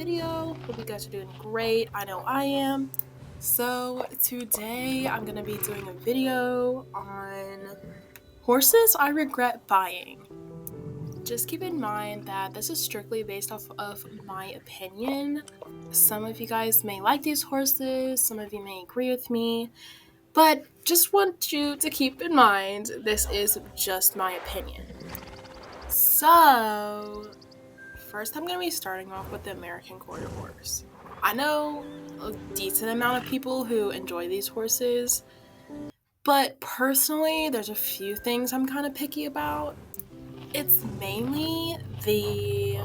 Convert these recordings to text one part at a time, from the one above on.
video. Hope you guys are doing great. I know I am. So today I'm gonna be doing a video on horses I regret buying. Just keep in mind that this is strictly based off of my opinion. Some of you guys may like these horses, some of you may agree with me, but just want you to keep in mind this is just my opinion. So, first I'm going to be starting off with the American Quarter Horse. I know a decent amount of people who enjoy these horses, but personally, there's a few things I'm kind of picky about. It's mainly the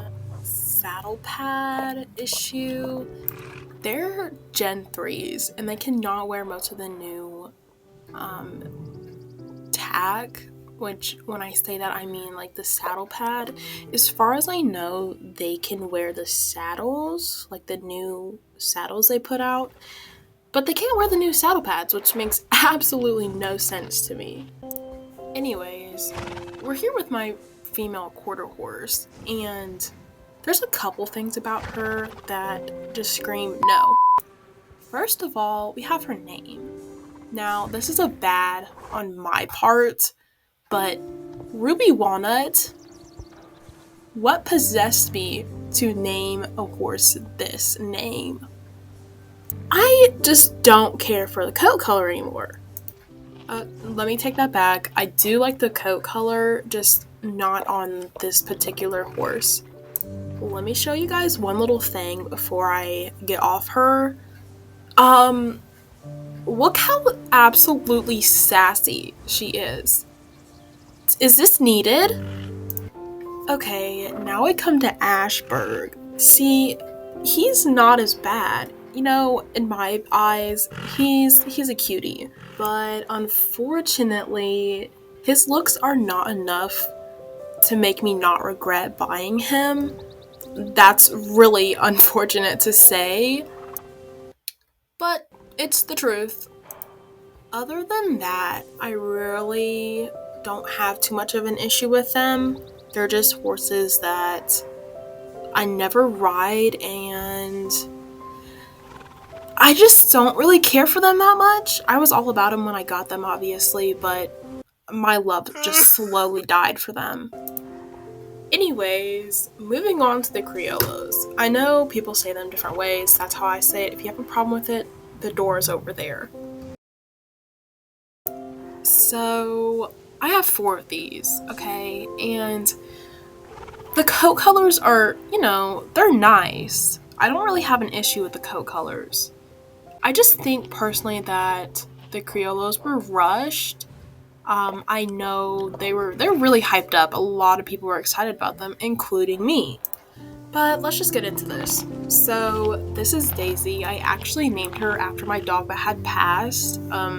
saddle pad issue. They're Gen 3s, and they cannot wear most of the new tack, which when I say that I mean like the saddle pad. As far as I know, they can wear the saddles, like the new saddles they put out, but they can't wear the new saddle pads, which makes absolutely no sense to me. Anyways, we're here with my female quarter horse, and there's a couple things about her that just scream no. First of all, we have her name. Now, this is a bad on my part, but Ruby Walnut, what possessed me to name a horse this name? I just don't care for the coat color anymore. Let me take that back. I do like the coat color, just not on this particular horse. Let me show you guys one little thing before I get off her. Look how absolutely sassy she is. Is this needed? Okay, now we come to Ashburg. See, he's not as bad. You know, in my eyes, he's a cutie. But unfortunately, his looks are not enough to make me not regret buying him. That's really unfortunate to say, but it's the truth. Other than that, I really don't have too much of an issue with them. They're just horses that I never ride, and I just don't really care for them that much. I was all about them when I got them, obviously, but my love just slowly died for them. Anyways, moving on to the Criollos. I know people say them different ways. That's how I say it. If you have a problem with it, the door is over there. So, I have 4 of these, okay? And the coat colors are, they're nice. I don't really have an issue with the coat colors. I just think personally that the Criollos were rushed. I know they're really hyped up. A lot of people were excited about them, including me. But let's just get into this. So this is Daisy. I actually named her after my dog that had passed. I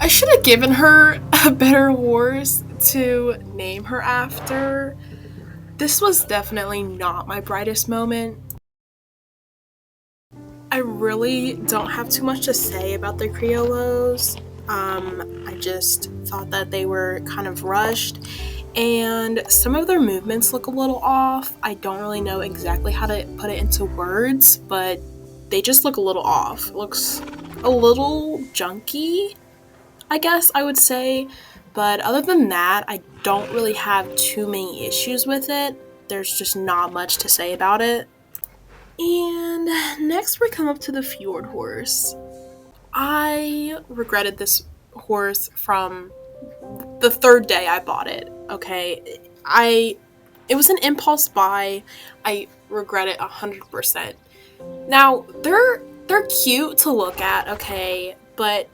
should have given her a better horse to name her after. This was definitely not my brightest moment. I really don't have too much to say about the Criollos. I just thought that they were kind of rushed, and some of their movements look a little off. I don't really know exactly how to put it into words, but they just look a little off. It looks a little junky, I guess I would say. But other than that, I don't really have too many issues with it. There's just not much to say about it. And next we come up to the Fjord horse. I regretted this horse from the 3rd day I bought it, okay? It was an impulse buy. I regret it 100%. Now, they're cute to look at, okay? But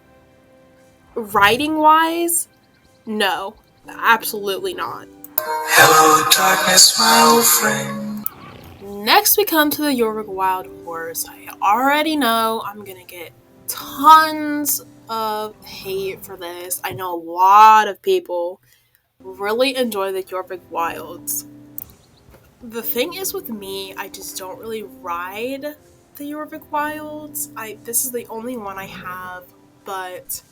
riding-wise, no. Absolutely not. Hello, darkness, my old friend. Next, we come to the Jorvik Wild Horse. I already know I'm gonna get tons of hate for this. I know a lot of people really enjoy the Jorvik Wilds. The thing is with me, I just don't really ride the Jorvik Wilds. This is the only one I have, but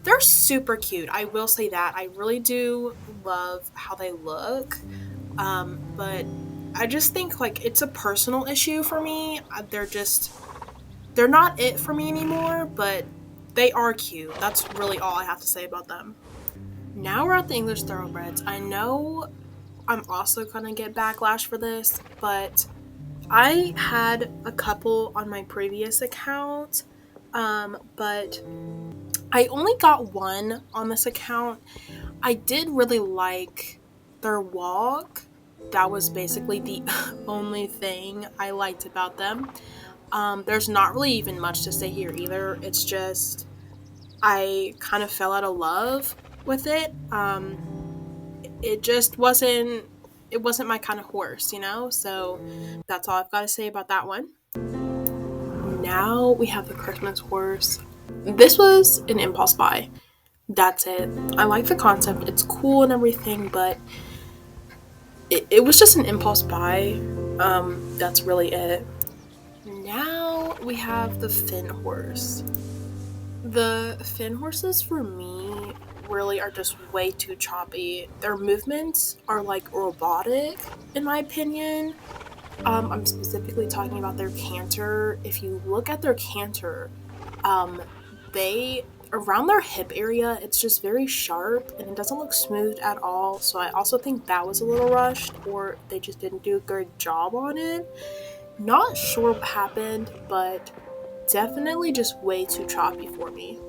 they're super cute. I will say that. I really do love how they look. But I just think like it's a personal issue for me. They're not it for me anymore, but they are cute. That's really all I have to say about them. Now we're at the English Thoroughbreds. I know I'm also gonna get backlash for this, but I had a couple on my previous account, but I only got one on this account. I did really like their walk. That was basically the only thing I liked about them. There's not really even much to say here either. It's just I kind of fell out of love with it. It just wasn't my kind of horse, you know? So that's all I've got to say about that one. Now we have the Christmas horse. This was an impulse buy. That's it. I like the concept. It's cool and everything, but it was just an impulse buy. That's really it. Now we have the Finn horse. The Finn horses for me really are just way too choppy. Their movements are like robotic, in my opinion. I'm specifically talking about their canter. If you look at their canter, they around their hip area, it's just very sharp and it doesn't look smooth at all. So I also think that was a little rushed, or they just didn't do a good job on it. Not sure what happened, but definitely just way too choppy for me.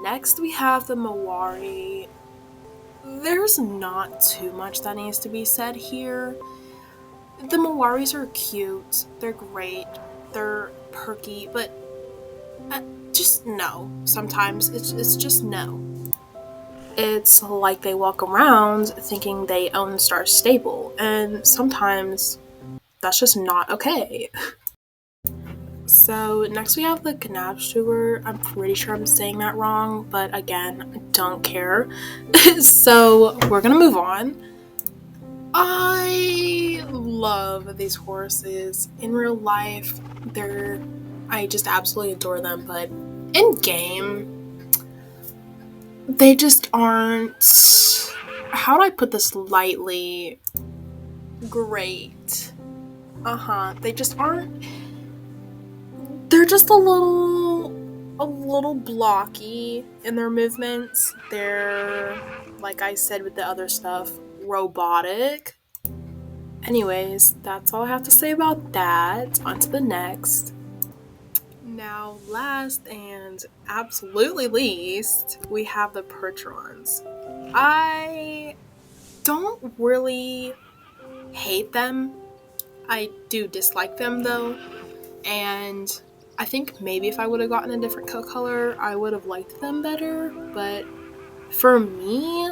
Next, we have the Mawari. There's not too much that needs to be said here. The Mawaris are cute, they're great, they're perky, but just no. Sometimes it's just no. It's like they walk around thinking they own Star Stable, and sometimes that's just not okay. So next we have the Knappschuber. I'm pretty sure I'm saying that wrong, but again, I don't care. So we're gonna move on. I love these horses. In real life, I just absolutely adore them, but in game, they just aren't, how do I put this lightly, great. They just aren't, they're just a little blocky in their movements. They're, like I said with the other stuff, robotic. Anyways, that's all I have to say about that. On to the next. Now, last and absolutely least, we have the Percherons. I don't really hate them. I do dislike them though, and I think maybe if I would have gotten a different coat color, I would have liked them better, but for me,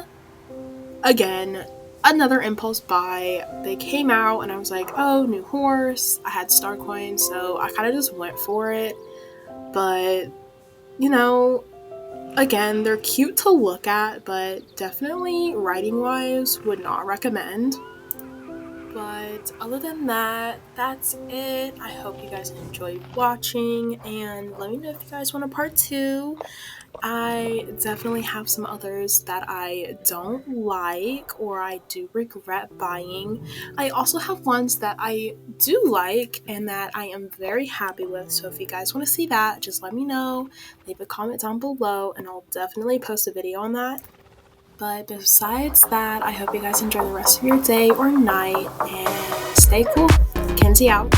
again, another impulse buy. They came out and I was like, oh, new horse. I had star coins, so I kind of just went for it. But, you know, again, they're cute to look at, but definitely riding-wise would not recommend. But other than that, that's it. I hope you guys enjoyed watching, and let me know if you guys want a part 2. I definitely have some others that I don't like or I do regret buying. I also have ones that I do like and that I am very happy with. So if you guys want to see that, just let me know. Leave a comment down below and I'll definitely post a video on that. But besides that, I hope you guys enjoy the rest of your day or night and stay cool. Kenzie out.